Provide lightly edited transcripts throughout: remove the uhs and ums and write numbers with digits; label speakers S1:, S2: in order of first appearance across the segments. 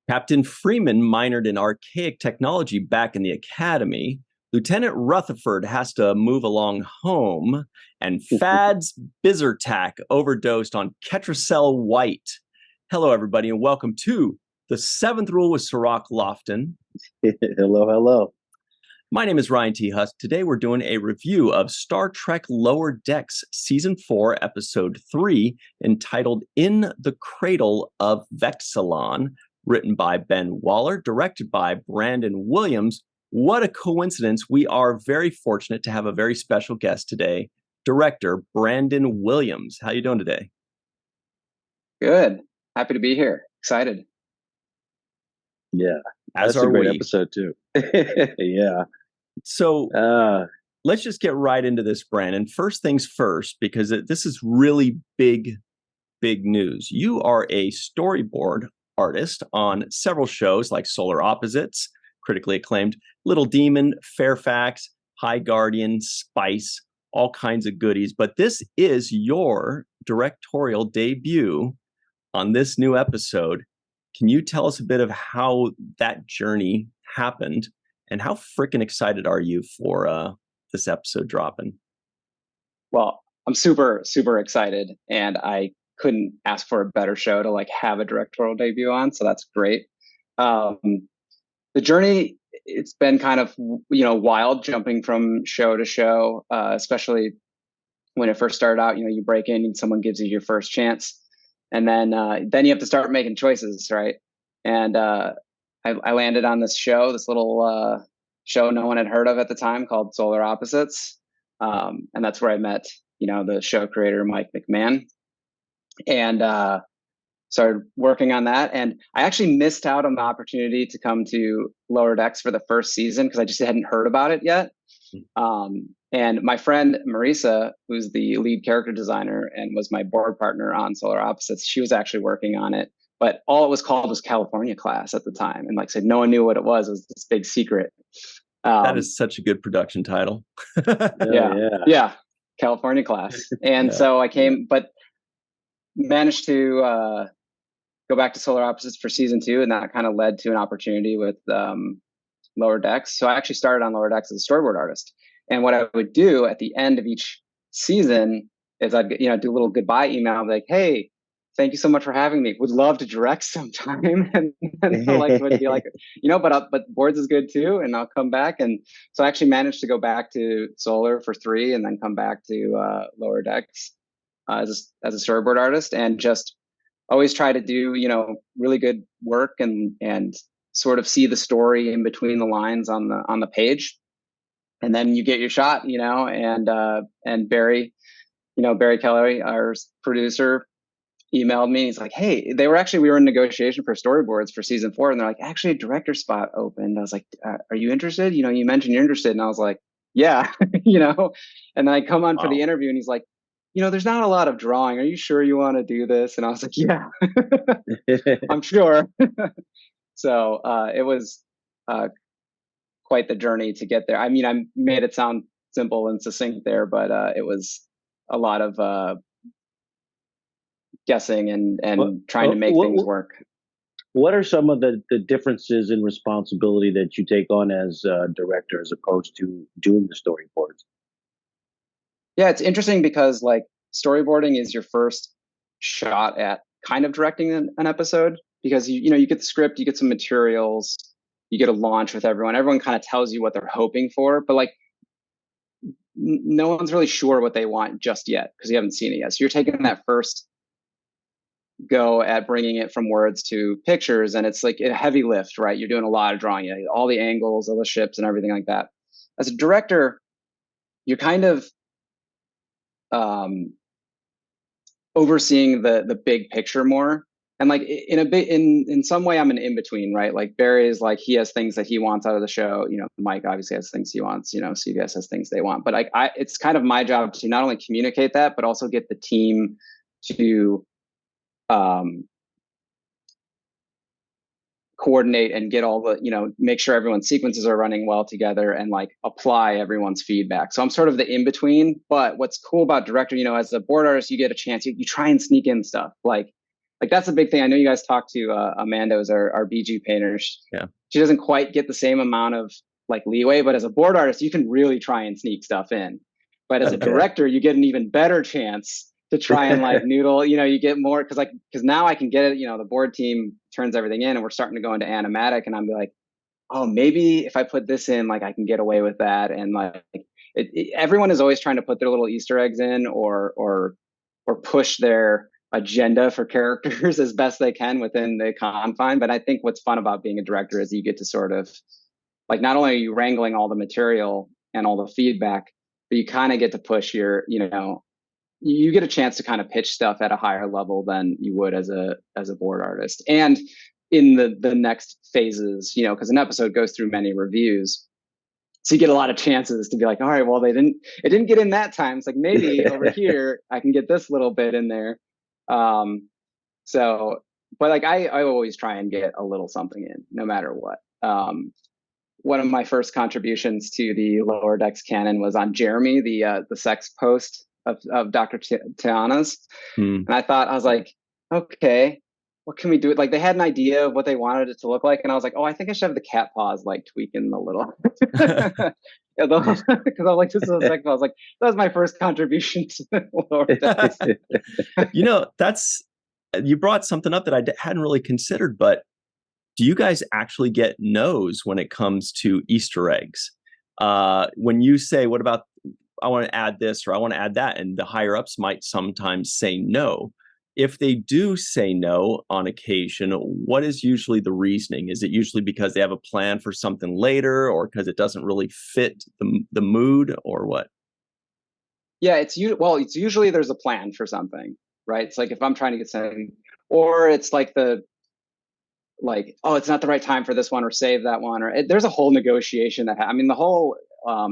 S1: Captain Freeman minored in archaic technology back in the academy. Lieutenant Rutherford has to move along home. And Fad's Bizartac overdosed on Ketracel White. Hello, everybody, and welcome to The Seventh Rule with Cirroc Lofton.
S2: Hello, hello.
S1: My name is Ryan T. Husk. Today we're doing a review of Star Trek Lower Decks Season 4, Episode 3, entitled In the Cradle of Vexilon, written by Ben Waller, directed by Brandon Williams. What a coincidence. We are very fortunate to have a very special guest today, director Brandon Williams. How you doing today?
S3: Good. Happy to be here. Excited.
S2: Yeah.
S1: That's
S2: a great episode too. Yeah.
S1: So let's just get right into this, Brandon. First things first, because this is really big news. You are a storyboard artist on several shows like Solar Opposites, critically acclaimed, Little Demon, Fairfax, High Guardian, Spice, all kinds of goodies. But this is your directorial debut on this new episode. Can you tell us a bit of how that journey happened and how freaking excited are you for this episode dropping?
S3: Well, I'm super, super excited, and I couldn't ask for a better show to have a directorial debut on. So that's great. The journey, it's been kind of, wild, jumping from show to show, especially when it first started out. You break in and someone gives you your first chance, and then you have to start making choices, right? And I landed on this show, this little show no one had heard of at the time, called Solar Opposites, and that's where I met, the show creator Mike McMahon, and started working on that. And I actually missed out on the opportunity to come to Lower Decks for the first season because I just hadn't heard about it yet. And my friend Malissa, who's the lead character designer and was my board partner on Solar Opposites, she was actually working on it. But all it was called was California Class at the time. And said, no one knew what it was. It was this big secret.
S1: That is such a good production title.
S3: Yeah. California Class. And so I came, but managed to go back to Solar Opposites for season 2. And that kind of led to an opportunity with Lower Decks. So I actually started on Lower Decks as a storyboard artist. And what I would do at the end of each season is I'd do a little goodbye email, like, hey, thank you so much for having me. Would love to direct sometime. and would be like, but boards is good too. And I'll come back. And so I actually managed to go back to Solar for 3 and then come back to Lower Decks as a storyboard artist, and just always try to do, really good work and sort of see the story in between the lines on the page. And then you get your shot, and Barry, Barry Kelly, our producer, emailed me. He's like, hey, we were in negotiation for storyboards for season 4. And they're like, actually a director spot opened. I was like, are you interested? You mentioned you're interested. And I was like, yeah, and then I come on for the interview and he's like, there's not a lot of drawing. Are you sure you want to do this? And I was like, yeah, I'm sure. So it was quite the journey to get there. I mean, I made it sound simple and succinct there, but it was a lot of guessing and trying to make things work.
S2: What are some of the differences in responsibility that you take on as a director as opposed to doing the storyboards?
S3: Yeah, it's interesting because storyboarding is your first shot at kind of directing an episode, because you get the script, you get some materials, you get a launch with everyone. Everyone kind of tells you what they're hoping for, but no one's really sure what they want just yet because you haven't seen it yet. So you're taking that first go at bringing it from words to pictures, and it's like a heavy lift, right? You're doing a lot of drawing, all the angles of the ships and everything like that. As a director, you're kind of overseeing the big picture more, and in some way I'm an in-between, right? Barry is he has things that he wants out of the show, Mike obviously has things he wants, CBS has things they want, but it's kind of my job to not only communicate that but also get the team to coordinate and get all the, make sure everyone's sequences are running well together and apply everyone's feedback. So I'm sort of the in-between. But what's cool about director, as a board artist, you get a chance, you try and sneak in stuff. like that's a big thing. I know you guys talked to Amanda, who's our BG painter. She doesn't quite get the same amount of like leeway, but as a board artist, you can really try and sneak stuff in. But as a director, you get an even better chance to try and like noodle. You get more because now I can get it. The board team turns everything in, and we're starting to go into animatic, and I'm like, oh, maybe if I put this in, like I can get away with that. And like everyone is always trying to put their little Easter eggs in or push their agenda for characters as best they can within the confine. But I think what's fun about being a director is you get to sort of like, not only are you wrangling all the material and all the feedback, but you kind of get to push your, you get a chance to kind of pitch stuff at a higher level than you would as a board artist. And in the next phases, because an episode goes through many reviews. So you get a lot of chances to be like, all right, well, it didn't get in that time. It's like, maybe over here, I can get this little bit in there. But like, I always try and get a little something in, no matter what. One of my first contributions to the Lower Decks canon was on Jeremy, the sex post of Dr. Tiana's. And I was like, okay, what can we do? Like, they had an idea of what they wanted it to look like. And I was like, oh, I think I should have the cat paws like tweaking a little. Because I was like, this is a sex paw. I was like, that was my first contribution to Lower Decks.
S1: You brought something up that I hadn't really considered, but do you guys actually get no's when it comes to Easter eggs? When you say, what about, I want to add this or I want to add that, and the higher ups might sometimes say no. If they do say no on occasion, what is usually the reasoning? Is it usually because they have a plan for something later, or because it doesn't really fit the mood, or what?
S3: Yeah, it's usually there's a plan for something, right? It's like if I'm trying to get something, or it's like oh, it's not the right time for this one, or save that one, or there's a whole negotiation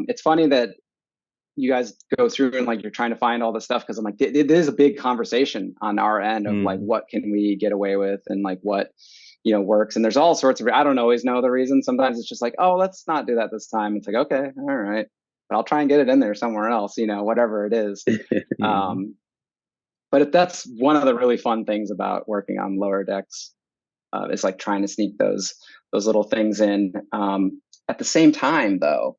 S3: it's funny that you guys go through and like you're trying to find all this stuff, because I'm like, it is a big conversation on our end of like, what can we get away with, and like what works. And there's all sorts of, I don't always know the reason. Sometimes it's just like, oh, let's not do that this time. It's like, okay, all right, but I'll try and get it in there somewhere else, whatever it is. But that's one of the really fun things about working on Lower Decks, is like trying to sneak those little things in. At the same time, though,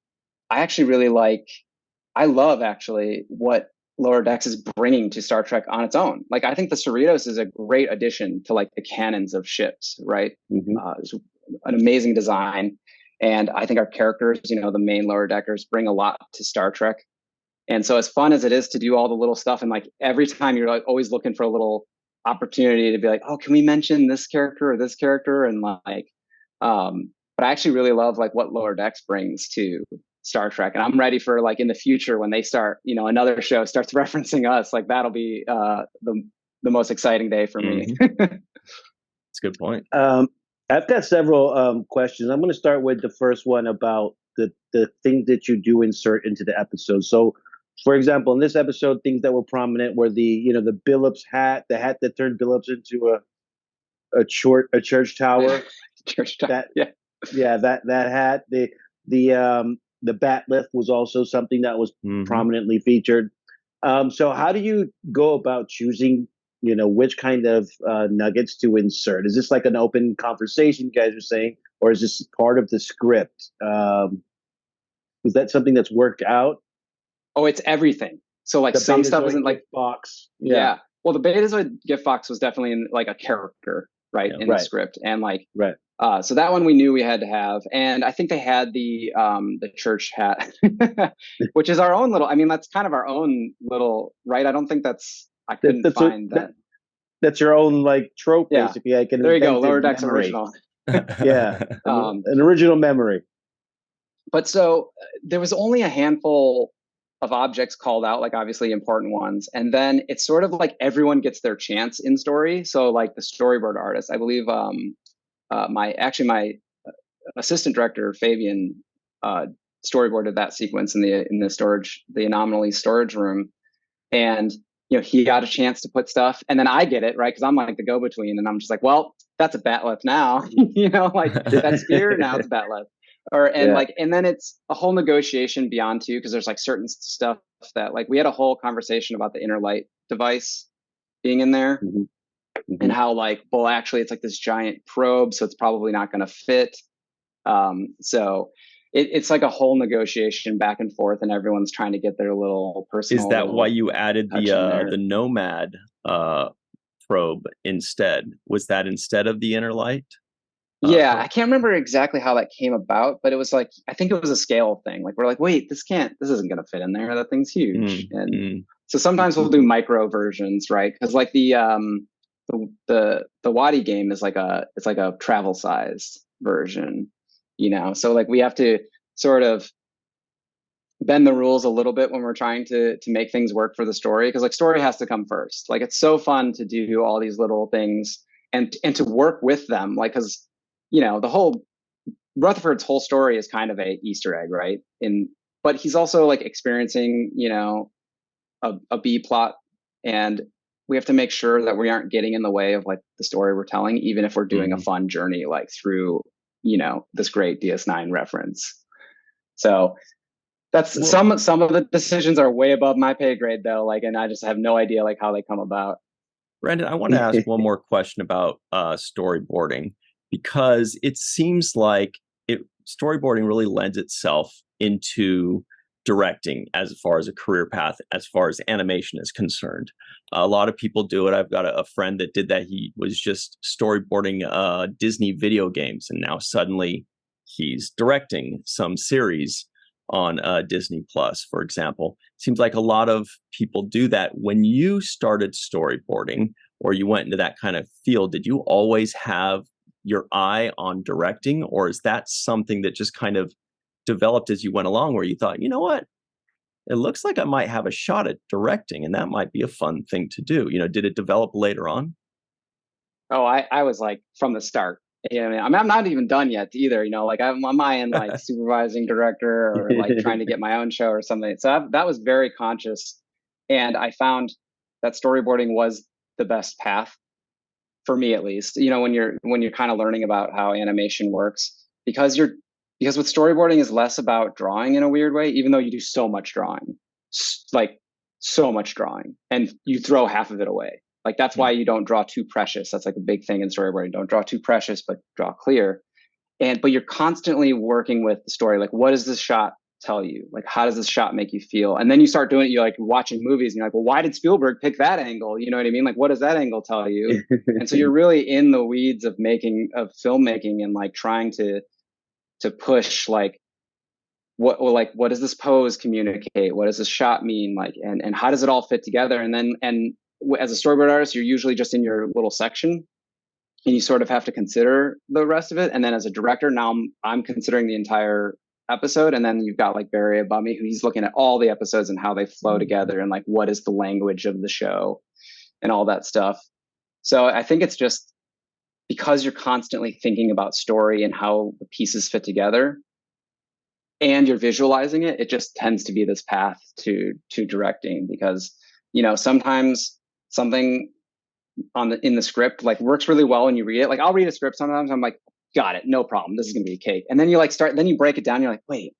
S3: I love actually what Lower Decks is bringing to Star Trek on its own. Like, I think the Cerritos is a great addition to like the canons of ships, right? It's an amazing design. And I think our characters, the main Lower Deckers, bring a lot to Star Trek. And so as fun as it is to do all the little stuff, and like every time you're like always looking for a little opportunity to be like, oh, can we mention this character or this character? And like, but I actually really love like what Lower Decks brings to Star Trek. And I'm ready for like in the future when they start, another show starts referencing us, like that'll be the most exciting day for me.
S1: That's a good point.
S2: I've got several questions. I'm going to start with the first one about the things that you do insert into the episode. So, for example, in this episode, things that were prominent were the Billups hat, the hat that turned Billups into a church tower.
S3: Church tower.
S2: That hat. The bat lift was also something that was prominently featured. So how do you go about choosing, which kind of nuggets to insert? Is this like an open conversation you guys are saying, or is this part of the script? Is that something that's worked out?
S3: Oh, it's everything. So like some stuff isn't like
S2: Fox.
S3: Yeah. Well, the Betazoid Gift Fox was definitely in like a character, right, in the script, and like so that one we knew we had to have, and I think they had the church hat, which is our own little. I mean, that's kind of our own little, right? I don't think I couldn't find that.
S2: That's your own like trope, basically.
S3: There you go, Lower Decks original.
S2: An original memory.
S3: But so there was only a handful of objects called out, like obviously important ones. And then it's sort of like everyone gets their chance in story. So like the storyboard artist, I believe my assistant director, Fabian, storyboarded that sequence in the anomaly storage room. And he got a chance to put stuff, and then I get it, right? Because I'm like the go-between, and I'm just like, well, that's a bat lift now. Like that spear, now it's a bat lift. And then it's a whole negotiation beyond too, because there's like certain stuff that like we had a whole conversation about the inner light device being in there. and how like, well, actually it's like this giant probe, so it's probably not going to fit. So it's like a whole negotiation back and forth, and everyone's trying to get their little personal.
S1: Is that why you added the Nomad probe instead? Was that instead of the Inner Light?
S3: Yeah, I can't remember exactly how that came about, but it was like, I think it was a scale thing. Like we're like, wait, this isn't going to fit in there. That thing's huge. So sometimes we'll do micro versions, right? Because like the Wadi game is like it's like a travel sized version, you know. So like we have to sort of bend the rules a little bit when we're trying to make things work for the story, because like story has to come first. Like it's so fun to do all these little things and to work with them, like, because you know the whole Rutherford's whole story is kind of a Easter egg, right? But he's also like experiencing, you know, a B plot, and we have to make sure that we aren't getting in the way of like the story we're telling, even if we're doing a fun journey like through, you know, this great DS9 reference. So that's some of the decisions are way above my pay grade though, like, and I just have no idea like how they come about.
S1: Brandon, I want to ask one more question about storyboarding, because it seems like storyboarding really lends itself into directing as far as a career path, as far as animation is concerned. A lot of people do it. I've got a friend that did that. He was just storyboarding Disney video games, and now suddenly he's directing some series on Disney Plus, for example. Seems like a lot of people do that. When you started storyboarding, or you went into that kind of field, did you always have your eye on directing, or is that something that just kind of developed as you went along, where you thought, you know what, it looks like I might have a shot at directing, and that might be a fun thing to do? You know, did it develop later on?
S3: Oh, I was like from the start. Yeah, I mean, I'm not even done yet either. You know, like I'm in like supervising director or like trying to get my own show or something. So that was very conscious, and I found that storyboarding was the best path for me, at least. You know, when you're kind of learning about how animation works, because with storyboarding is less about drawing in a weird way, even though you do so much drawing, like so much drawing, and you throw half of it away. Like that's why you don't draw too precious. That's like a big thing in storyboarding. Don't draw too precious, but draw clear. But you're constantly working with the story. Like, what does this shot tell you? Like, how does this shot make you feel? And then you start doing it. You're like watching movies, and you're like, well, why did Spielberg pick that angle? You know what I mean? Like, what does that angle tell you? And so you're really in the weeds of filmmaking, and like trying to push like what does this pose communicate? What does this shot mean? Like, and how does it all fit together? And as a storyboard artist, you're usually just in your little section, and you sort of have to consider the rest of it. And then as a director, now I'm considering the entire episode. And then you've got like Barry above me, who he's looking at all the episodes and how they flow together, and like what is the language of the show and all that stuff. So I think it's just because you're constantly thinking about story and how the pieces fit together, and you're visualizing it, it just tends to be this path to directing. Because, you know, sometimes something in the script like works really well when you read it. Like I'll read a script sometimes, I'm like, got it, no problem, this is gonna be a cake. And then you like then you break it down, you're like, wait,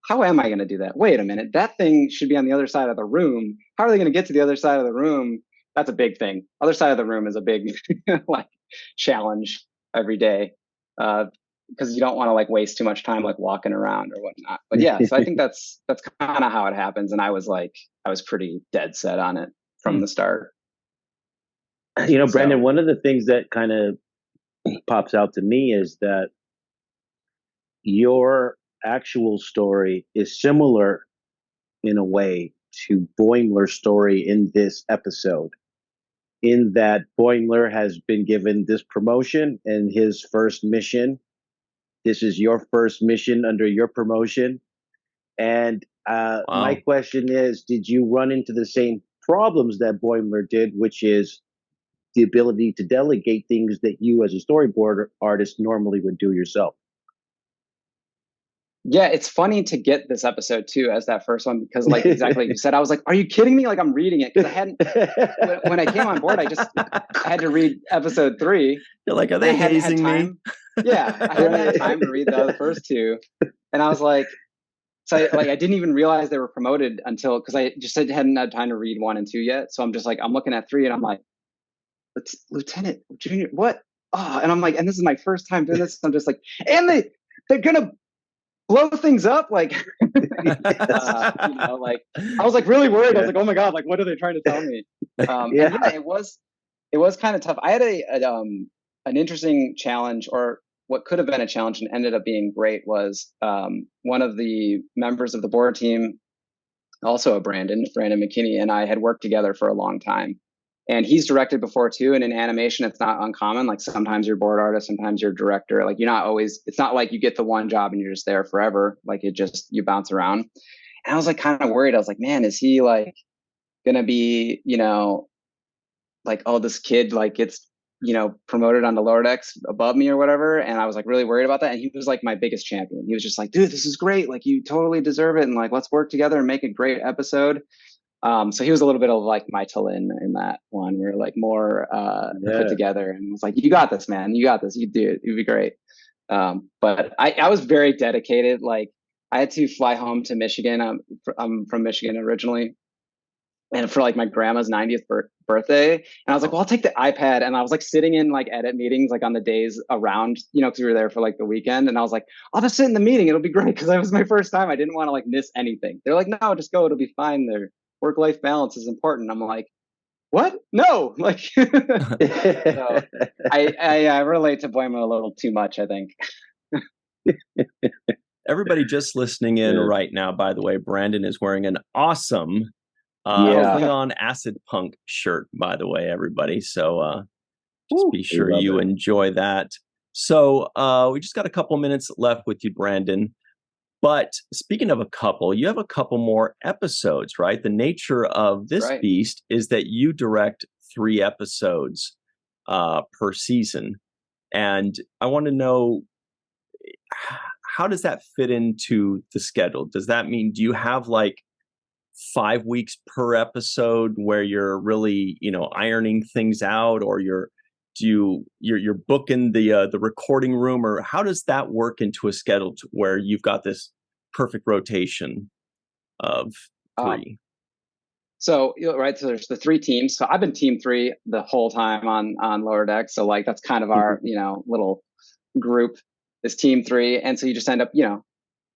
S3: how am I gonna do that? Wait a minute, that thing should be on the other side of the room. How are they gonna get to the other side of the room? That's a big thing. Other side of the room is a big like challenge every day, because you don't want to like waste too much time like walking around or whatnot. But yeah, so I think that's kind of how it happens. And I was pretty dead set on it from the start.
S2: You know, Brandon, one of the things that kind of pops out to me is that your actual story is similar in a way to Boimler's story in this episode, in that Boimler has been given this promotion and his first mission. This is your first mission under your promotion. And wow. My question is, did you run into the same problems that Boimler did, which is the ability to delegate things that you as a storyboard artist normally would do yourself?
S3: Yeah, it's funny to get this episode too as that first one, because like exactly like you said, I was like, are you kidding me? Like I'm reading it, because I hadn't when I came on board, I had to read episode 3.
S1: You're like, are they hazing me?
S3: Yeah, I hadn't had time to read the first 2, and I was like, so I didn't even realize they were promoted until, because I just hadn't had time to read 1 and 2 yet. So I'm just like, I'm looking at 3, and I'm like, Lieutenant, Junior, what? Oh, and I'm like, and this is my first time doing this. I'm just like, and they're gonna blow things up, like, like I was like really worried. I was like, oh my god, like what are they trying to tell me? It was kind of tough. I had an interesting challenge, or what could have been a challenge and ended up being great, was one of the members of the board team, also a Brandon McKinney, and I had worked together for a long time. And he's directed before too. And in animation, it's not uncommon. Like sometimes you're board artist, sometimes you're director. Like you're not always, it's not like you get the one job and you're just there forever. Like you bounce around. And I was like kind of worried. I was like, man, is he like going to be, like, oh, this kid like gets, promoted on the lower decks above me or whatever. And I was like really worried about that. And he was like my biggest champion. He was just like, dude, this is great. Like you totally deserve it. And like, let's work together and make a great episode. So he was a little bit of like my Talin in that one. We were like more put together, and was like, you got this, man. You got this. You do it. It'd be great. But I was very dedicated. Like I had to fly home to Michigan. I'm from Michigan originally. And for like my grandma's 90th birthday. And I was like, well, I'll take the iPad. And I was like sitting in like edit meetings, like on the days around, because we were there for like the weekend. And I was like, I'll just sit in the meeting. It'll be great. Cause that was my first time. I didn't want to like miss anything. They're like, no, just go. It'll be fine. Their work-life balance is important. I'm like, what? No. Like, so I relate to Boyman a little too much, I think.
S1: Everybody just listening in right now, by the way, Brandon is wearing an awesome Klingon Acid Punk shirt, by the way, everybody. So just be sure you enjoy that. So we just got a couple minutes left with you, Brandon. But speaking of a couple, you have a couple more episodes, right? The nature of this beast is that you direct 3 episodes per season. And I want to know, how does that fit into the schedule? Does that mean, do you have like 5 weeks per episode where you're really, ironing things out, or you're booking the recording room, or how does that work into a schedule where you've got this perfect rotation of 3?
S3: So there's the 3 teams. So I've been team 3 the whole time on lower deck. So like that's kind of our little group is team 3, and so you just end up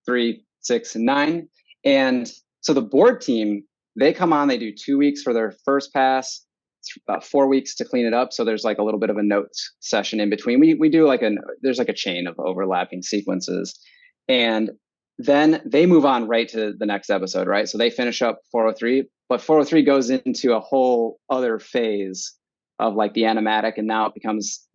S3: 3, 6, and 9. And so the board team, they come on, they do 2 weeks for their first pass, about 4 weeks to clean it up. So there's like a little bit of a notes session in between. We do there's like a chain of overlapping sequences, and then they move on right to the next episode, right? So they finish up 403, but 403 goes into a whole other phase of like the animatic, and now it becomes,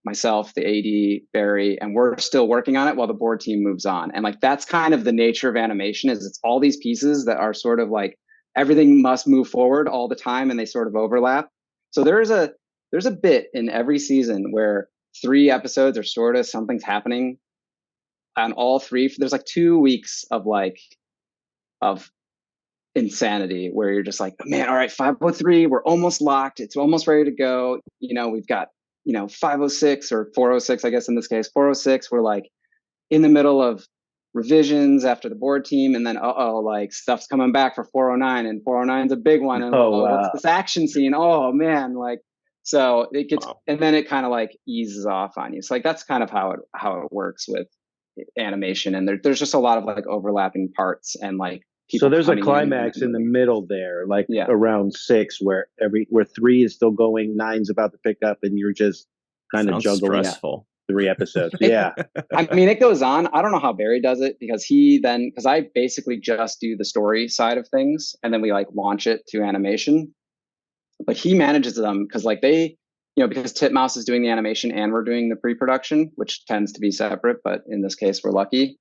S3: myself, the AD, Barry, and we're still working on it while the board team moves on. And like that's kind of the nature of animation, is it's all these pieces that are sort of like everything must move forward all the time, and they sort of overlap. So there's a bit in every season where 3 episodes are sort of something's happening on all 3. There's like 2 weeks of insanity where you're just like, man, all right, 503, we're almost locked. It's almost ready to go. We've got, 506 or 406, I guess in this case, 406. We're like in the middle of revisions after the board team. And then, like stuff's coming back for 409, and 409 is a big one. And what's this action scene? Oh man. Like, so it gets, and then it kind of like eases off on you. So like, that's kind of how it works with animation. And there's just a lot of like overlapping parts, and like,
S2: so there's a climax in the middle there, like around 6, where 3 is still going, 9's about to pick up, and you're just kind of juggling 3 episodes. Yeah.
S3: I mean, it goes on. I don't know how Barry does it, because I basically just do the story side of things, and then we like launch it to animation. But he manages them because like because Titmouse is doing the animation and we're doing the pre-production, which tends to be separate, but in this case we're lucky.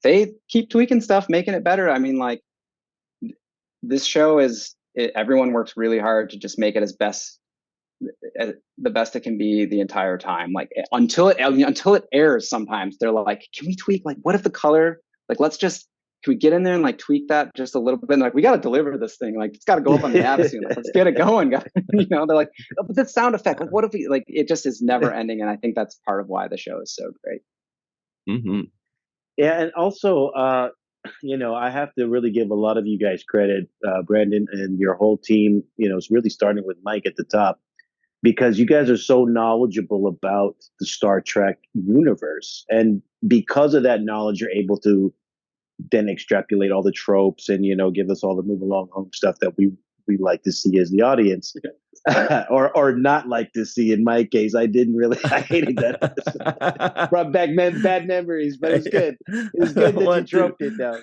S3: They keep tweaking stuff, making it better. I mean, like this show everyone works really hard to just make it the best it can be the entire time. Like until it airs, sometimes they're like, can we tweak? Like, what if the color, like, can we get in there and like tweak that just a little bit? And like, we got to deliver this thing. Like, it's got to go up on the app soon. Like, let's get it going, guys. They're like, oh, but that sound effect, like, what if we, like, it just is never ending. And I think that's part of why the show is so great.
S1: Mm-hmm.
S2: Yeah. And also, I have to really give a lot of you guys credit, Brandon and your whole team. It's really starting with Mike at the top. because you guys are so knowledgeable about the Star Trek universe. And because of that knowledge, you're able to then extrapolate all the tropes and, give us all the move along home stuff that we like to see as the audience. or not like to see. In my case, I hated that. Brought back bad memories, but it was good. It was good that you troped it down.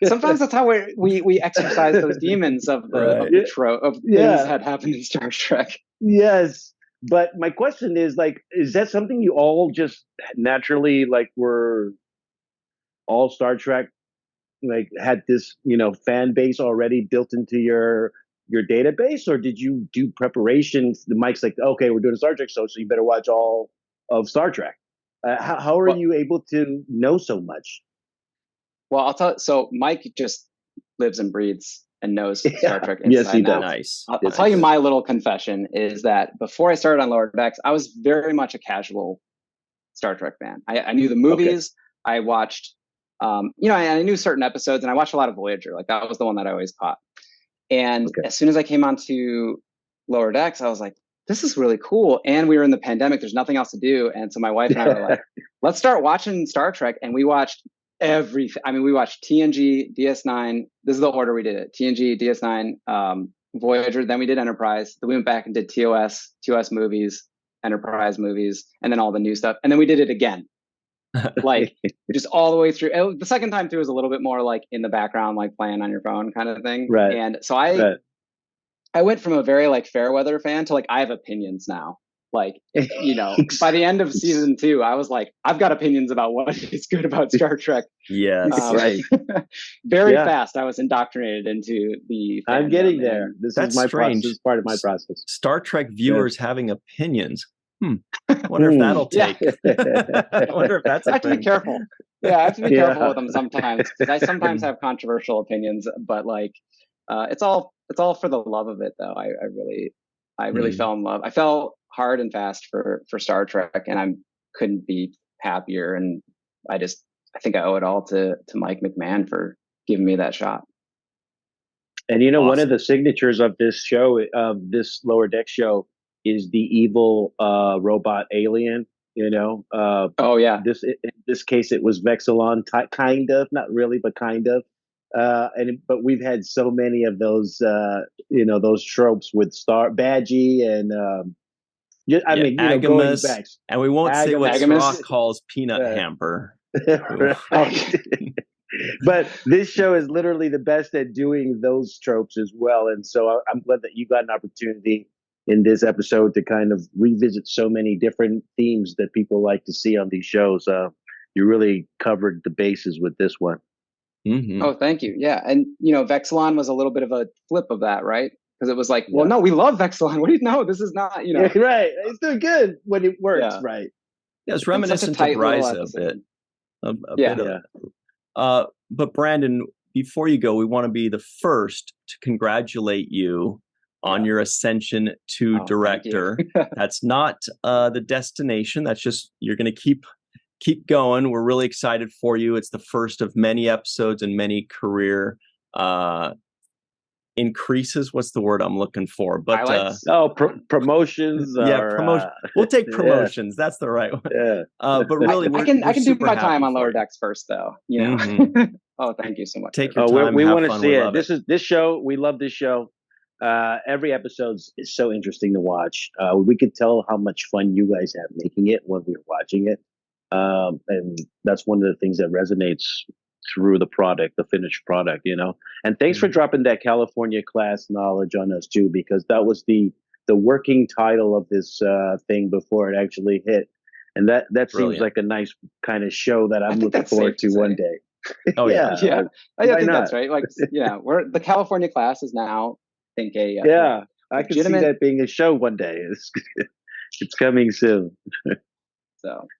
S3: Sometimes that's how we exercise those demons of the trope of things that happened in Star Trek.
S2: Yes. But my question is, is that something you all just naturally, were all Star Trek, had this, fan base already built into your database, or did you do preparation? The Mike's like, okay, we're doing a Star Trek show, so you better watch all of Star Trek. How are you able to know so much?
S3: Well, I'll tell. So Mike just lives and breathes and knows Star Trek inside and out.
S1: Nice.
S3: I'll tell you my little confession is that before I started on Lower Decks, I was very much a casual Star Trek fan. I knew the movies. Okay. I watched, I knew certain episodes, and I watched a lot of Voyager. That was the one that I always caught. And as soon as I came onto Lower Decks, I was like, this is really cool. And we were in the pandemic. There's nothing else to do. And so my wife and I were like, let's start watching Star Trek. And we watched everything. I mean, we watched TNG, DS9. This is the order we did it. TNG, DS9, Voyager. Then we did Enterprise. Then we went back and did TOS movies, Enterprise movies, and then all the new stuff. And then we did it again. Just all the way through. The second time through was a little bit more in the background, playing on your phone kind of thing.
S2: Right.
S3: And so I went from a very fair weather fan to I have opinions now. By the end of season 2, I was like, I've got opinions about what is good about Star Trek.
S1: Yes.
S2: Right.
S3: Very fast. I was indoctrinated into the.
S2: I'm getting there. That's my
S1: strange.
S2: This is part of my process.
S1: Star Trek viewers having opinions. Wonder if that'll take. I wonder if that's.
S3: I have to be careful. Yeah, I have to be careful with them sometimes, because I sometimes have controversial opinions. But it's all for the love of it, though. I really fell in love. I fell hard and fast for Star Trek, and I couldn't be happier. And I think I owe it all to Mike McMahon for giving me that shot.
S2: And awesome. One of the signatures of this show, this Lower Deck show, is the evil robot alien.
S3: Oh yeah.
S2: In this case, it was Vexilon, kind of, not really, but kind of. But we've had so many of those, those tropes with Badgie and
S1: Agamas,
S2: going back.
S1: And we won't say what Cirroc calls peanut hamper.
S2: But this show is literally the best at doing those tropes as well. And so I'm glad that you got an opportunity in this episode to kind of revisit so many different themes that people like to see on these shows. You really covered the bases with this one.
S3: Mm-hmm. Oh, thank you. Yeah. And, Vexilon was a little bit of a flip of that, right? Because it was well, no, we love Vexilon. What do you know? This is not,
S2: right. It's still good when it works, right?
S1: Yeah, it's reminiscent of Ryza a bit. But Brandon, before you go, we want to be the first to congratulate you on your ascension to director. That's not the destination. That's just, you're going to keep going. We're really excited for you. It's the first of many episodes and many career increases. What's the word I'm looking for? But
S2: promotions.
S1: Promotion. We'll take promotions. That's the right one. Yeah. But really,
S3: I can do my time on Lower Decks first, though.
S1: Mm-hmm.
S3: Oh, thank you so much.
S1: Take your time.
S2: We want to see it. This show. We love this show. Every episode is so interesting to watch. We could tell how much fun you guys have making it when we were watching it. And that's one of the things that resonates through the finished product, And thanks for dropping that California class knowledge on us too, because that was the working title of this thing before it actually hit. And that seems like a nice kind of show that I'm looking forward to one day.
S1: Oh yeah.
S3: Yeah. I think that's right. We're the California class is now, I think
S2: I can see that being a show one day. It's coming soon.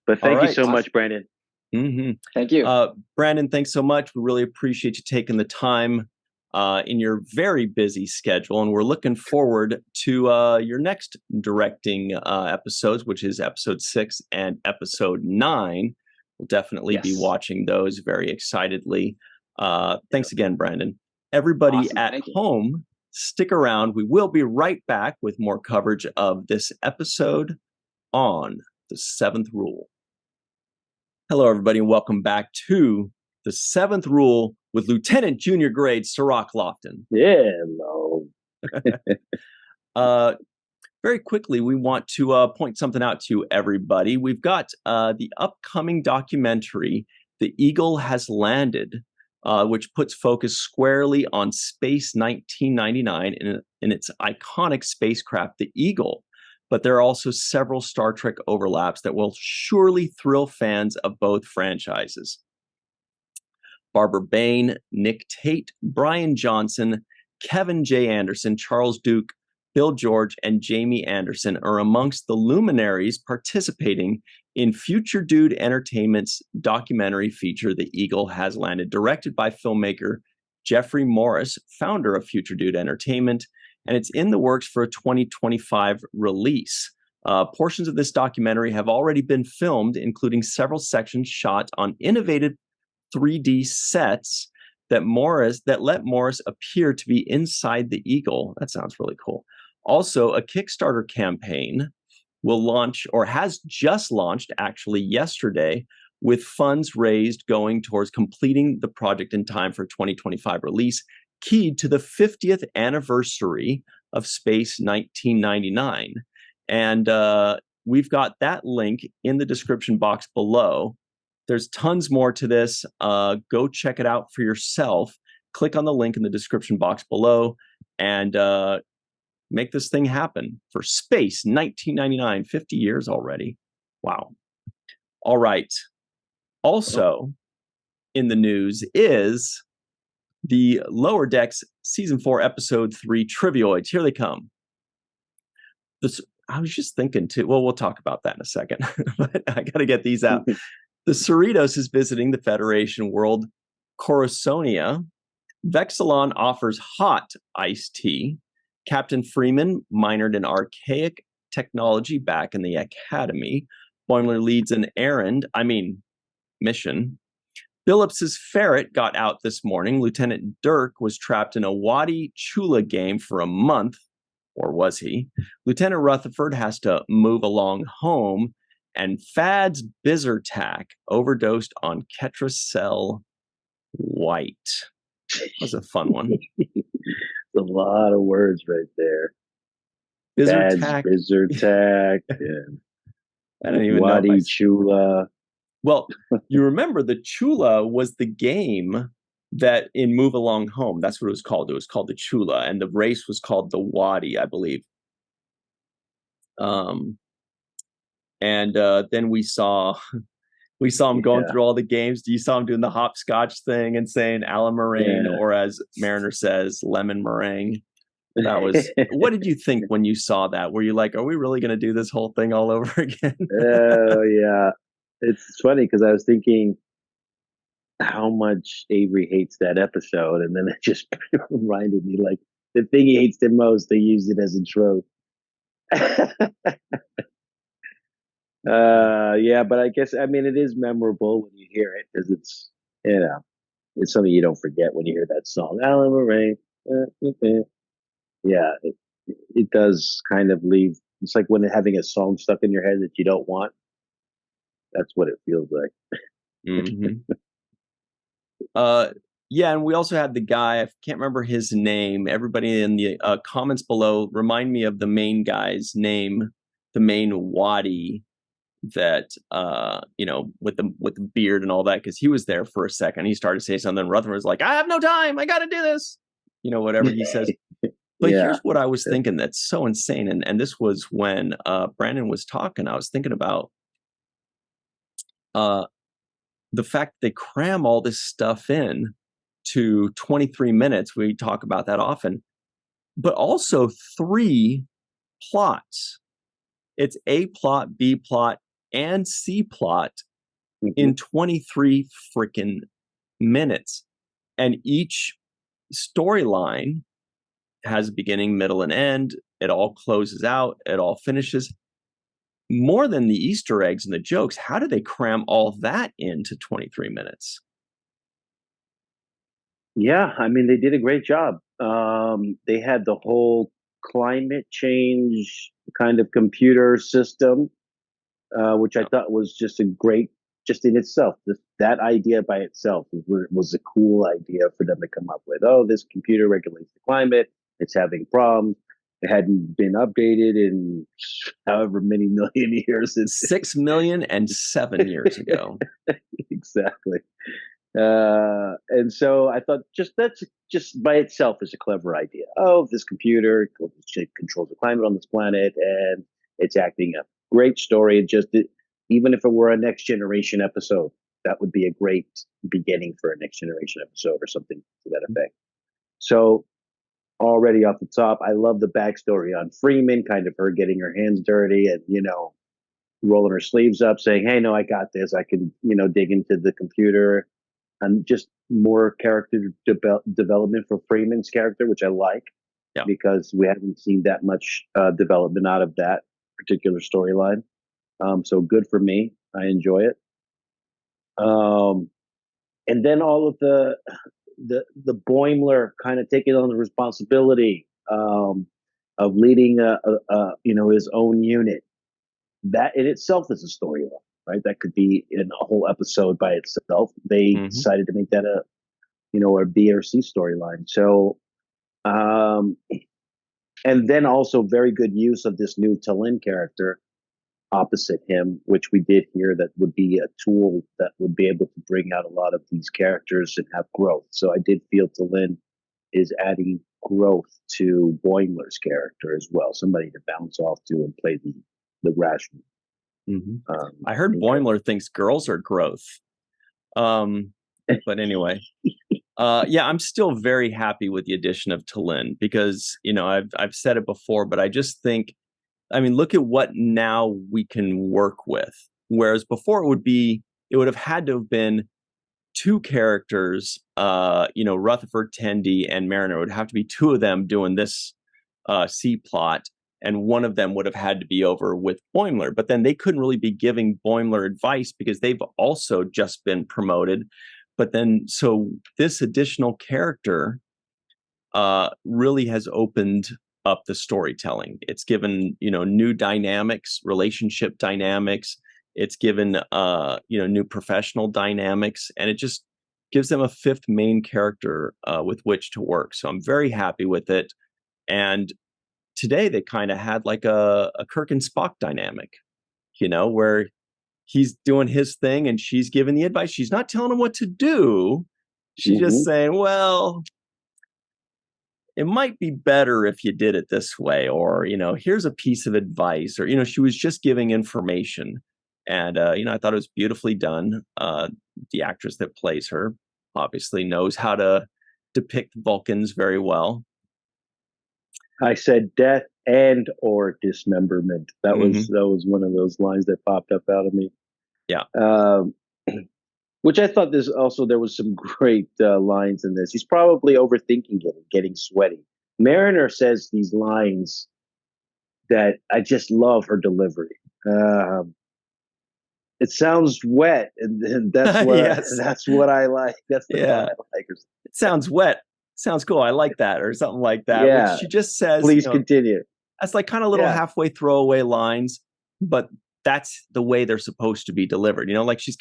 S2: But thank you so much, Brandon.
S1: Mm-hmm.
S3: Thank you.
S1: Brandon, thanks so much. We really appreciate you taking the time in your very busy schedule. And we're looking forward to your next directing episodes, which is episode 6 and episode 9. We'll definitely be watching those very excitedly. Thanks again, Brandon. Everybody at home, Stick around. We will be right back with more coverage of this episode on the Seventh Rule. Hello, everybody, and welcome back to the Seventh Rule with Lieutenant Junior Grade Cirroc Lofton.
S2: Yeah, hello.
S1: Very quickly, we want to point something out to everybody. We've got the upcoming documentary, The Eagle Has Landed, which puts focus squarely on Space 1999 in its iconic spacecraft, the Eagle. But there are also several Star Trek overlaps that will surely thrill fans of both franchises. Barbara Bain, Nick Tate, Brian Johnson, Kevin J. Anderson, Charles Duke, Bill George, and Jamie Anderson are amongst the luminaries participating in Future Dude Entertainment's documentary feature, The Eagle Has Landed, directed by filmmaker Jeffrey Morris, founder of Future Dude Entertainment, and it's in the works for a 2025 release. Portions of this documentary have already been filmed, including several sections shot on innovative 3D sets that let Morris appear to be inside the Eagle. That sounds really cool. Also, a Kickstarter campaign will launch, or has just launched actually yesterday, with funds raised going towards completing the project in time for 2025 release, keyed to the 50th anniversary of Space 1999. And we've got that link in the description box below. There's tons more to this. Go check it out for yourself. Click on the link in the description box below and make this thing happen for Space 1999, 50 years already. Wow. All right. Also in the news is the Lower Decks Season 4, Episode 3 Trivioids. Here they come. I was just thinking too, well, we'll talk about that in a second, but I got to get these out. The Cerritos is visiting the Federation world Corusconia. Vexilon offers hot iced tea. Captain Freeman minored in archaic technology back in the Academy. Boimler leads an mission. Phillips's ferret got out this morning. Lieutenant Dirk was trapped in a Wadi Chula game for a month, or was he? Lieutenant Rutherford has to move along home, and Fad's Bizartac overdosed on Ketracel White. That was a fun one.
S2: A lot of words right there.
S1: Bizartac.
S2: Yeah.
S1: I don't even
S2: Wadi
S1: know.
S2: Chula.
S1: Well, you remember the Chula was the game that in Move Along Home, that's what it was called. It was called the Chula, and the race was called the Wadi, I believe. And then we saw him going through all the games. You saw him doing the hopscotch thing and saying a la meringue, or as Mariner says, lemon meringue. That was. What did you think when you saw that? Were you like, are we really going to do this whole thing all over again?
S2: Oh, yeah. It's funny because I was thinking how much Avery hates that episode, and then it just reminded me, like, the thing he hates the most, they used it as a trope. Yeah, but I guess, I mean, it is memorable when you hear it because it's, it's something you don't forget when you hear that song. Alan Murray. Yeah, it does kind of leave. It's like when having a song stuck in your head that you don't want. That's what it feels like.
S1: Mm-hmm. Yeah, and we also had the guy, I can't remember his name. Everybody in the comments below, remind me of the main guy's name, the main Wadi that with the beard and all that, because he was there for a second. He started to say something. Rutherford was like, I have no time, I gotta do this. Whatever he says. But here's what I was thinking that's so insane. And this was when Brandon was talking. I was thinking about the fact they cram all this stuff in to 23 minutes. We talk about that often, but also 3 plots. It's A plot, B plot, and C plot in 23 freaking minutes. And each storyline has a beginning, middle, and end. It all closes out. It all finishes. More than the Easter eggs and the jokes, how do they cram all that into 23 minutes?
S2: Yeah, I mean, they did a great job. They had the whole climate change kind of computer system, which I thought was just a great, just in itself. That idea by itself was a cool idea for them to come up with. Oh, this computer regulates the climate. It's having problems. It hadn't been updated in however many million years.
S1: 6 million and 7 years ago.
S2: Exactly. And so I thought that's just by itself is a clever idea. Oh, this computer controls the climate on this planet and it's acting up. Great story. Even if it were a next generation episode, that would be a great beginning for a next generation episode or something to that effect. So already off the top, I love the backstory on Freeman, kind of her getting her hands dirty and, rolling her sleeves up saying, hey, no, I got this. I can, dig into the computer. And just more character development for Freeman's character, which I like, because we haven't seen that much development out of that particular storyline. So good for me. I enjoy it. And then all of the Boimler kind of taking on the responsibility of leading his own unit. That in itself is a storyline. Right, that could be in a whole episode by itself. They decided to make that a B or C storyline. So, and then also very good use of this new T'Lyn character opposite him, which we did here. That would be a tool that would be able to bring out a lot of these characters and have growth. So I did feel T'Lyn is adding growth to Boimler's character as well. Somebody to bounce off to and play the rational.
S1: I heard Boimler thinks girls are growth. But anyway, I'm still very happy with the addition of T'Lyn because, I've said it before, but I just think, look at what now we can work with. Whereas before it would have had to have been two characters, Rutherford, Tendi, and Mariner. It would have to be two of them doing this C plot. And one of them would have had to be over with Boimler. But then they couldn't really be giving Boimler advice because they've also just been promoted. But then, so this additional character really has opened up the storytelling. It's given, new dynamics, relationship dynamics. It's given, new professional dynamics. And it just gives them a fifth main character with which to work. So I'm very happy with it. And today they kind of had like a Kirk and Spock dynamic, where he's doing his thing and she's giving the advice. She's not telling him what to do. She's just saying, well, it might be better if you did it this way, or, here's a piece of advice, or, she was just giving information. And, I thought it was beautifully done. The actress that plays her obviously knows how to depict Vulcans very well.
S2: I said death and or dismemberment. That was one of those lines that popped up out of me.
S1: Yeah.
S2: Which I thought there was some great lines in this. He's probably overthinking it and getting sweaty. Mariner says these lines that I just love her delivery. It sounds wet, and that's what that's what I like. That's the part I like.
S1: It sounds wet. Sounds cool. I like that, or something like that.
S2: Yeah.
S1: Which she just says,
S2: please continue.
S1: That's like kind of little halfway throwaway lines, but that's the way they're supposed to be delivered. Like she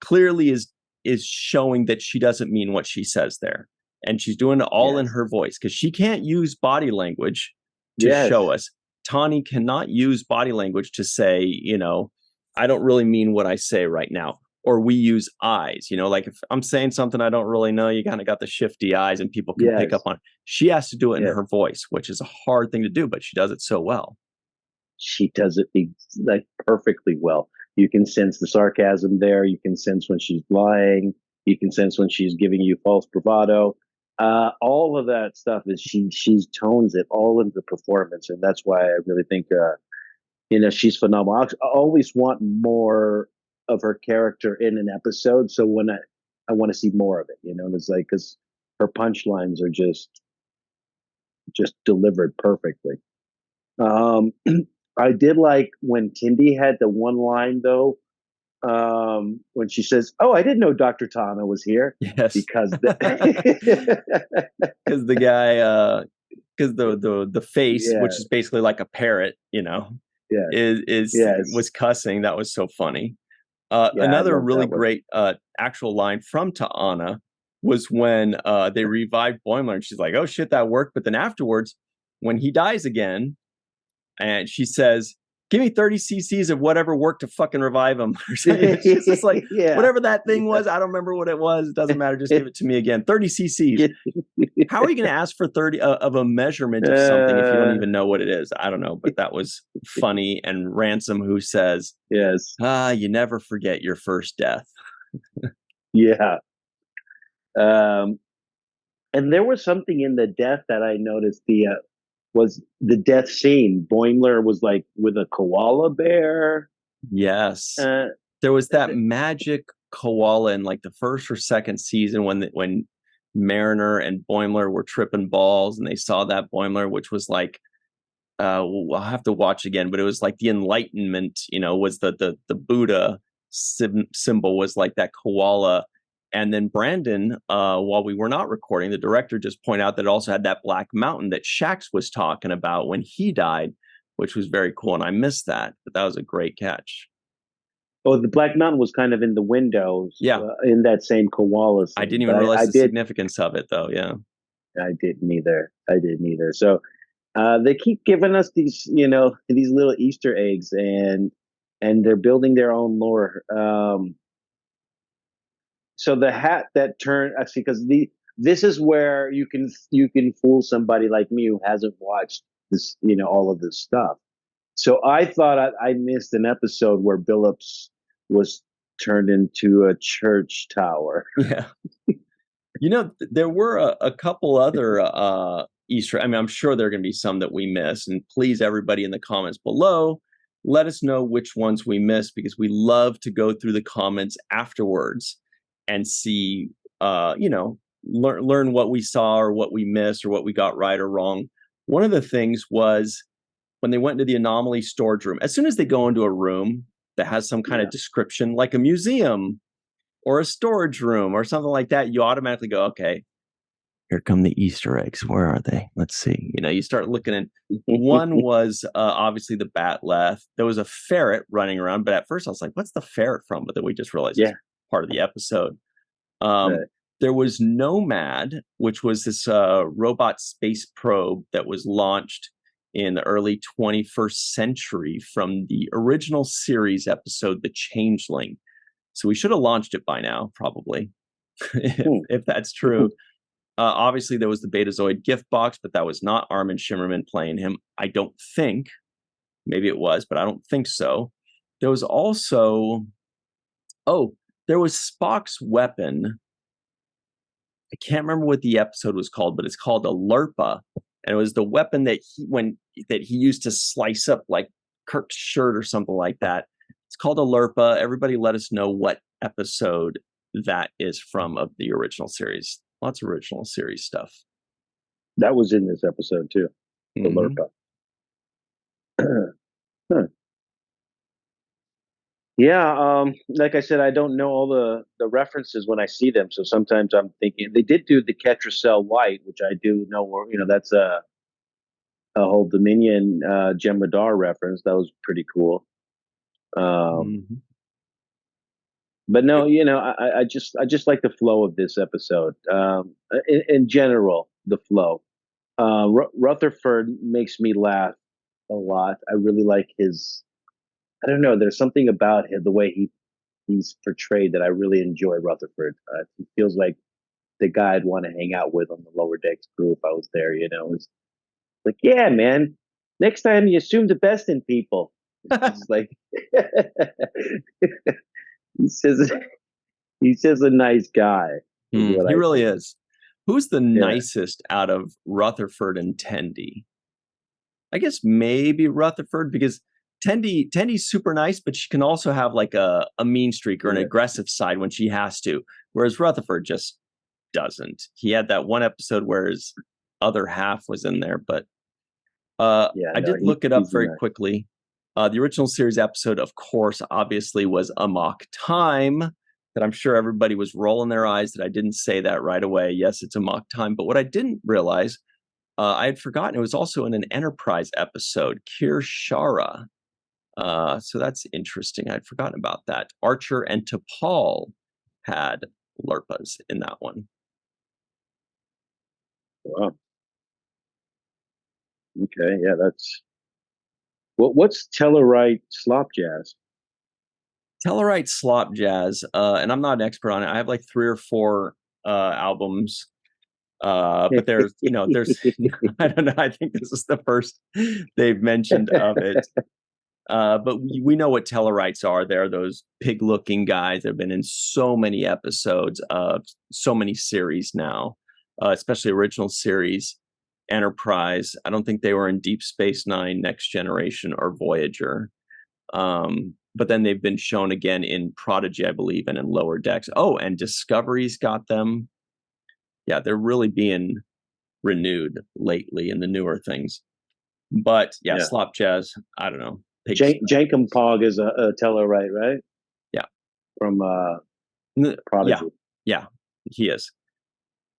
S1: clearly is showing that she doesn't mean what she says there. And she's doing it all in her voice because she can't use body language to show us. Tani cannot use body language to say, I don't really mean what I say right now. Or we use eyes, like if I'm saying something I don't really know, you kind of got the shifty eyes and people can pick up on it. She has to do it in her voice, which is a hard thing to do, but she does it so well.
S2: She does it like perfectly well. You can sense the sarcasm there. You can sense when she's lying. You can sense when she's giving you false bravado. All of that stuff is she tones it all into the performance, and that's why I really think she's phenomenal. I always want more of her character in an episode, so when I want to see more of it, it's like because her punchlines are just delivered perfectly. I did like when Tendi had the one line though when she says, "Oh, I didn't know Dr. Tana was here."
S1: Yes,
S2: because
S1: because the guy, because the face,
S2: yeah,
S1: which is basically like a parrot,
S2: yeah,
S1: is
S2: yes,
S1: was cussing. That was so funny.
S2: yeah, I
S1: Another
S2: love
S1: really
S2: that one.
S1: great actual line from Ta'ana was when they revived Boimler, and she's like, "Oh shit, that worked." But then afterwards, when he dies again, and she says, "Give me 30 cc's of whatever worked to fucking revive him." Or something. It's just like,
S2: yeah,
S1: whatever that thing
S2: yeah.
S1: was, I don't remember what it was. It doesn't matter. Just give it to me again. 30 cc's. How are you going to ask for 30 of a measurement of something if you don't even know what it is? I don't know, but that was funny. And Ransom, who says,
S2: Yes,
S1: you never forget your first death.
S2: yeah. And there was something in the death that I noticed. Was the death scene. Boimler was like with a koala bear.
S1: Yes. There was that magic koala in like the first or second season when Mariner and Boimler were tripping balls, and they saw that Boimler, which was like, I'll have to watch again, but it was like the Enlightenment, was the Buddha symbol was like that koala. And then Brandon, while we were not recording, the director just pointed out that it also had that black mountain that Shax was talking about when he died, which was very cool. And I missed that, but that was a great catch.
S2: Oh, the Black Mountain was kind of in the windows, in that same koala scene.
S1: I didn't even realize the significance of it, though. Yeah,
S2: I didn't either. So they keep giving us these, these little Easter eggs, and they're building their own lore. So the hat that turned, actually, because this is where you can fool somebody like me who hasn't watched this, all of this stuff. So I thought I missed an episode where Billups was turned into a church tower.
S1: Yeah. There were a couple other Easter. I mean, I'm sure there are going to be some that we miss. And please, everybody in the comments below, let us know which ones we missed, because we love to go through the comments afterwards and see, learn what we saw or what we missed or what we got right or wrong. One of the things was when they went into the anomaly storage room, as soon as they go into a room that has some kind of description, like a museum or a storage room or something like that, you automatically go, okay, here come the Easter eggs. Where are they? Let's see. You start looking at one was obviously the Batleth. There was a ferret running around, but at first I was like, what's the ferret from? But then we just realized it's part of the episode. There was Nomad, which was this robot space probe that was launched in the early 21st century from the original series episode, The Changeling. So we should have launched it by now, probably, if that's true. Obviously, there was the Betazoid gift box, but that was not Armin Shimmerman playing him. I don't think. Maybe it was, but I don't think so. There was also... there was Spock's weapon. I can't remember what the episode was called, but it's called a Lerpa. And it was the weapon that he used to slice up like Kirk's shirt or something like that. It's called a Lerpa. Everybody let us know what episode that is from of the original series. Lots of original series stuff.
S2: That was in this episode too. The Lerpa. Yeah, like I said, I don't know all the references when I see them. So sometimes I'm thinking they did do the Ketracel White, which I do know where, that's a whole Dominion Jem'Hadar reference. That was pretty cool. But no, I just like the flow of this episode. In general, the flow. Rutherford makes me laugh a lot. I really like his. I don't know. There's something about him, the way he's portrayed, that I really enjoy Rutherford. He feels like the guy I'd want to hang out with on the Lower Decks crew if I was there. It's like, yeah, man. Next time you assume the best in people. It's like he says a nice guy.
S1: He really is. Who's the nicest out of Rutherford and Tendi? I guess maybe Rutherford, because Tendy's super nice, but she can also have like a mean streak or an aggressive side when she has to, whereas Rutherford just doesn't. He had that one episode where his other half was in there, but I did look it up very quickly. The original series episode, of course, obviously was Amok Time, that I'm sure everybody was rolling their eyes that I didn't say that right away. Yes, it's Amok Time. But what I didn't realize, I had forgotten, it was also in an Enterprise episode, Kirshara. So that's interesting. I'd forgotten about that. Archer and T'Pol had Lurpas in that one.
S2: Wow. Okay, yeah, that's what's Tellarite Slop Jazz?
S1: Tellarite Slop Jazz, and I'm not an expert on it. I have like 3 or 4 albums, but there's I don't know. I think this is the first they've mentioned of it. But we know what Tellarites are. They're those pig-looking guys that have been in so many episodes of so many series now, especially original series, Enterprise. I don't think they were in Deep Space Nine, Next Generation, or Voyager. But then they've been shown again in Prodigy, I believe, and in Lower Decks. Oh, and Discovery's got them. Yeah, they're really being renewed lately in the newer things. But yeah. Slop Jazz, I don't know.
S2: Jankum Pog is a Tellarite, right?
S1: Yeah.
S2: From Prodigy.
S1: Yeah, he is.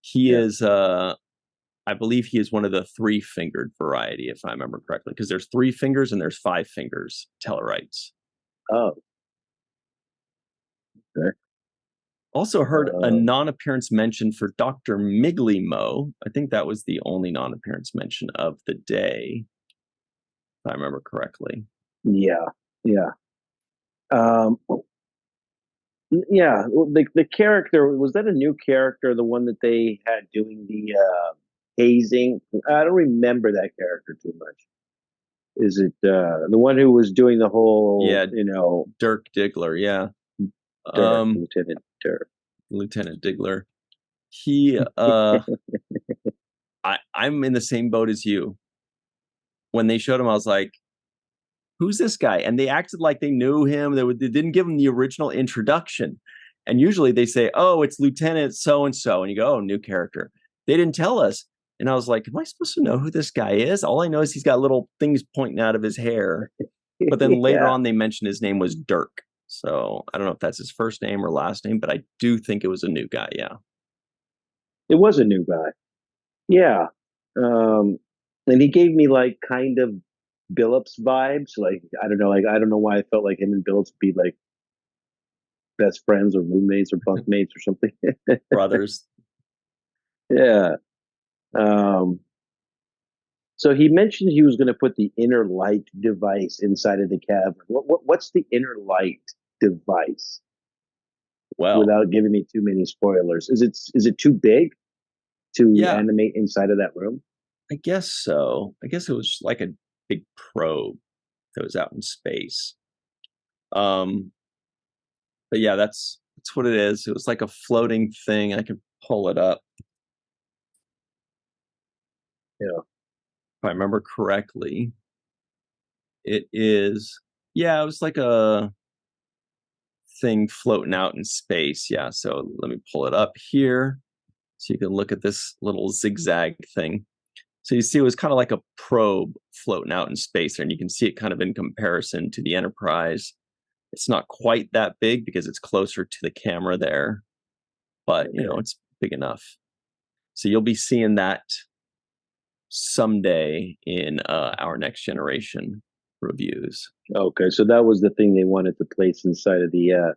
S1: He is, I believe he is one of the 3-fingered variety, if I remember correctly, because there's 3 fingers and there's 5 fingers Tellarites.
S2: Oh. Okay.
S1: Also heard a non-appearance mention for Dr. Miglimo. I think that was the only non-appearance mention of the day, if I remember correctly.
S2: Yeah. Yeah. Yeah. The character, was that a new character, the one that they had doing the hazing? I don't remember that character too much. Is it the one who was doing the whole,
S1: Dirk Diggler, yeah.
S2: Lieutenant Dirk.
S1: Lieutenant Diggler. He I'm in the same boat as you. When they showed him, I was like, who's this guy? And they acted like they knew him. They didn't give him the original introduction. And usually they say, oh, it's Lieutenant so-and-so. And you go, oh, new character. They didn't tell us. And I was like, am I supposed to know who this guy is? All I know is he's got little things pointing out of his hair. But then later on, they mentioned his name was Dirk. So I don't know if that's his first name or last name, but I do think it was a new guy. Yeah.
S2: It was a new guy. Yeah. And he gave me like kind of Billups vibes. Like, I don't know why I felt like him and Billups would be like best friends or roommates or bunkmates or something.
S1: Brothers.
S2: Yeah. So he mentioned he was going to put the inner light device inside of the cavern. What's the inner light device?
S1: Well,
S2: without giving me too many spoilers, is it too big to animate inside of that room?
S1: I guess so. I guess it was like a big probe that was out in space. But yeah, that's what it is. It was like a floating thing. I could pull it up.
S2: Yeah.
S1: If I remember correctly, it is, it was like a thing floating out in space. Yeah, so let me pull it up here so you can look at this little zigzag thing. So you see it was kind of like a probe floating out in space there, and you can see it kind of in comparison to the Enterprise. It's not quite that big because it's closer to the camera there, but it's big enough. So you'll be seeing that someday in our Next Generation reviews.
S2: Okay, so that was the thing they wanted to place inside of the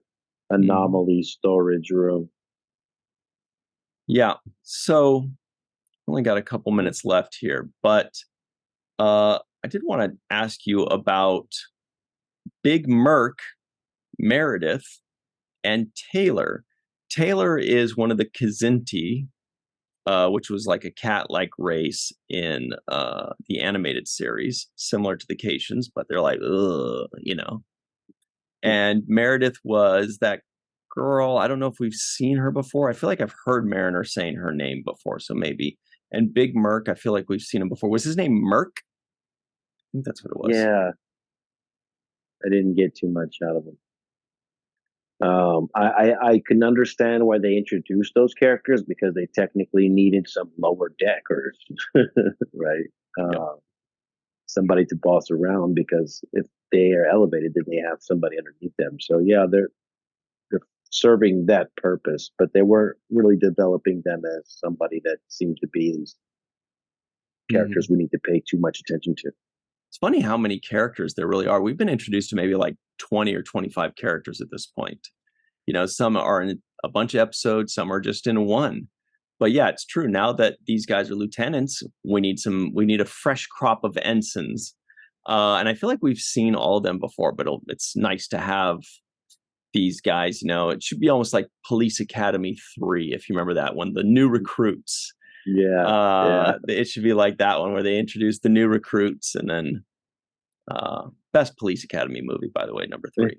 S2: anomaly storage room.
S1: Yeah, so only got a couple minutes left here, but I did want to ask you about Big Merc, Meredith, and Taylor. Taylor is one of the Kzinti, which was like a cat-like race in the animated series, similar to the Caitians, but they're like, ugh. And Meredith was that girl. I don't know if we've seen her before. I feel like I've heard Mariner saying her name before, so maybe. And Big Merc, I feel like we've seen him before. Was his name Merc? I think that's what it was.
S2: Yeah. I didn't get too much out of him. I can understand why they introduced those characters because they technically needed some lower deckers, right? somebody to boss around, because if they are elevated, then they have somebody underneath them. So yeah, they're serving that purpose, but they weren't really developing them as somebody that seemed to be these characters we need to pay too much attention to.
S1: It's funny how many characters there really are. We've been introduced to maybe like 20 or 25 characters at this point. You know, some are in a bunch of episodes, some are just in one. But yeah, it's true. Now that these guys are lieutenants, we need a fresh crop of ensigns. And I feel like we've seen all of them before, but it's nice to have these guys. You know, it should be almost like Police Academy 3, if you remember that one, the new recruits.
S2: Yeah.
S1: It should be like that one where they introduce the new recruits, and then best Police Academy movie, by the way, number 3.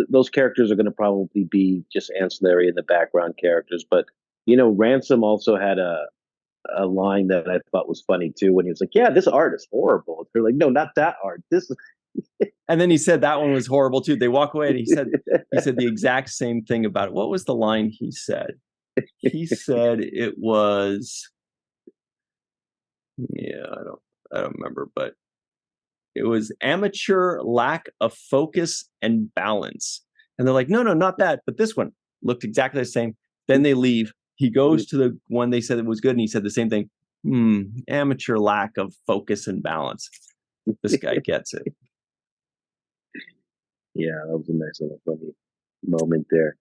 S2: Those characters are going to probably be just ancillary in the background characters. But you know, Ransom also had a line that I thought was funny too, when he was like, "Yeah, this art is horrible." They're like, "No, not that art. This."
S1: And then he said that one was horrible too. They walk away, and he said the exact same thing about it. What was the line he said? He said it was, I don't remember, but it was amateur lack of focus and balance. And they're like, no, not that, but this one looked exactly the same. Then they leave. He goes to the one they said it was good, and he said the same thing. Amateur lack of focus and balance. This guy gets it.
S2: Yeah, that was a nice little funny moment there.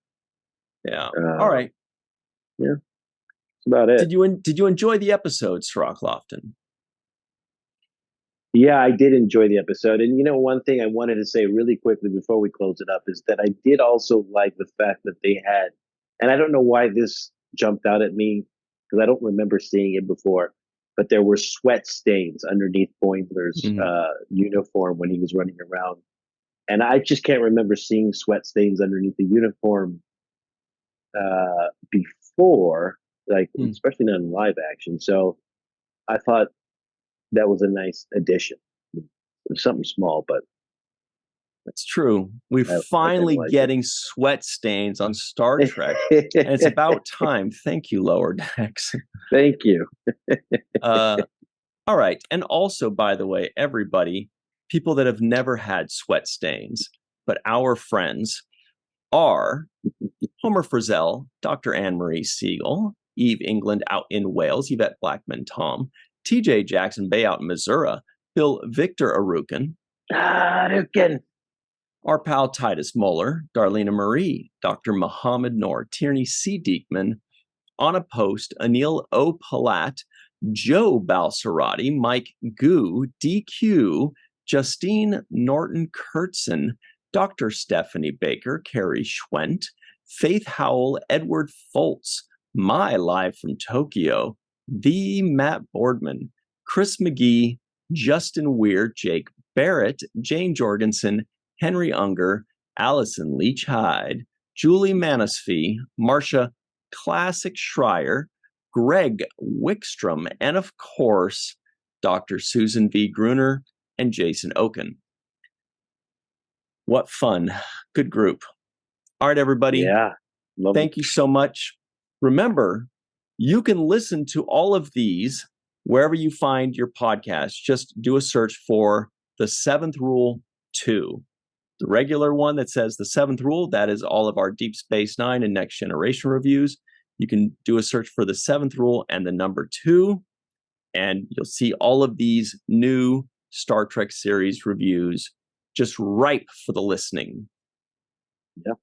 S1: Yeah. All right.
S2: Yeah. That's about it.
S1: Did you enjoy the episode, Cirroc Lofton?
S2: Yeah, I did enjoy the episode. And you know, one thing I wanted to say really quickly before we close it up is that I did also like the fact that they had, and I don't know why this jumped out at me, because I don't remember seeing it before, but there were sweat stains underneath Boimler's uniform when he was running around. And I just can't remember seeing sweat stains underneath the uniform before, like especially not in live action. So I thought that was a nice addition. It was something small, but
S1: that's true. We're finally getting sweat stains on Star Trek, and it's about time. Thank you, Lower Decks.
S2: Thank you.
S1: All right. And also, by the way, everybody, people that have never had sweat stains, but our friends are Homer Frizzell, Dr. Anne-Marie Siegel, Eve England out in Wales, Yvette Blackman Tom, TJ Jackson Bay out in Missouri, Bill Victor Arukin, our pal Titus Moeller, Darlena Marie, Dr. Muhammad Noor, Tierney C. Diekman, Anna Post, Anil O. Palat, Joe Balsarati, Mike Gu, DQ, Justine Norton Kurtzen, Dr. Stephanie Baker, Carrie Schwent, Faith Howell, Edward Foltz, My Live from Tokyo, The Matt Boardman, Chris McGee, Justin Weir, Jake Barrett, Jane Jorgensen, Henry Unger, Allison Leach Hyde, Julie Manisfee, Marcia Classic Schreier, Greg Wickstrom, and of course, Dr. Susan V. Gruner and Jason Oken. What fun. Good group. All right, everybody.
S2: Yeah.
S1: Thank you so much. Remember, you can listen to all of these wherever you find your podcast. Just do a search for The Seventh Rule 2. The regular one that says The Seventh Rule, that is all of our Deep Space Nine and Next Generation reviews. You can do a search for The Seventh Rule and the number 2, and you'll see all of these new Star Trek series reviews just ripe for the listening.
S2: Yeah.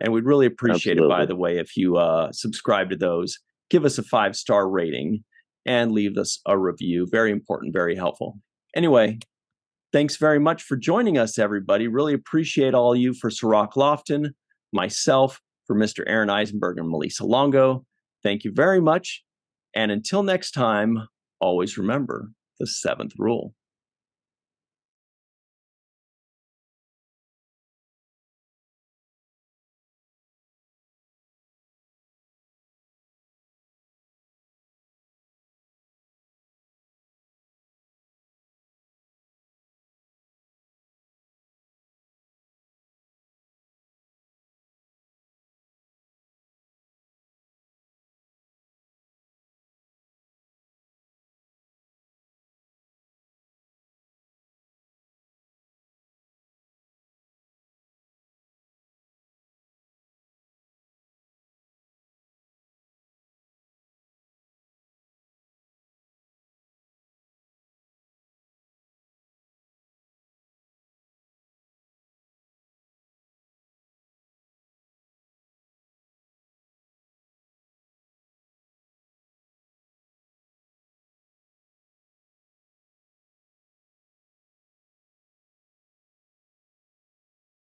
S1: And we'd really appreciate it, by the way, if you subscribe to those, give us a 5-star rating, and leave us a review. Very important, very helpful. Anyway, thanks very much for joining us, everybody. Really appreciate all of you. For Cirroc Lofton, myself, for Mr. Aaron Eisenberg and Malissa Longo, thank you very much. And until next time, always remember the 7th rule.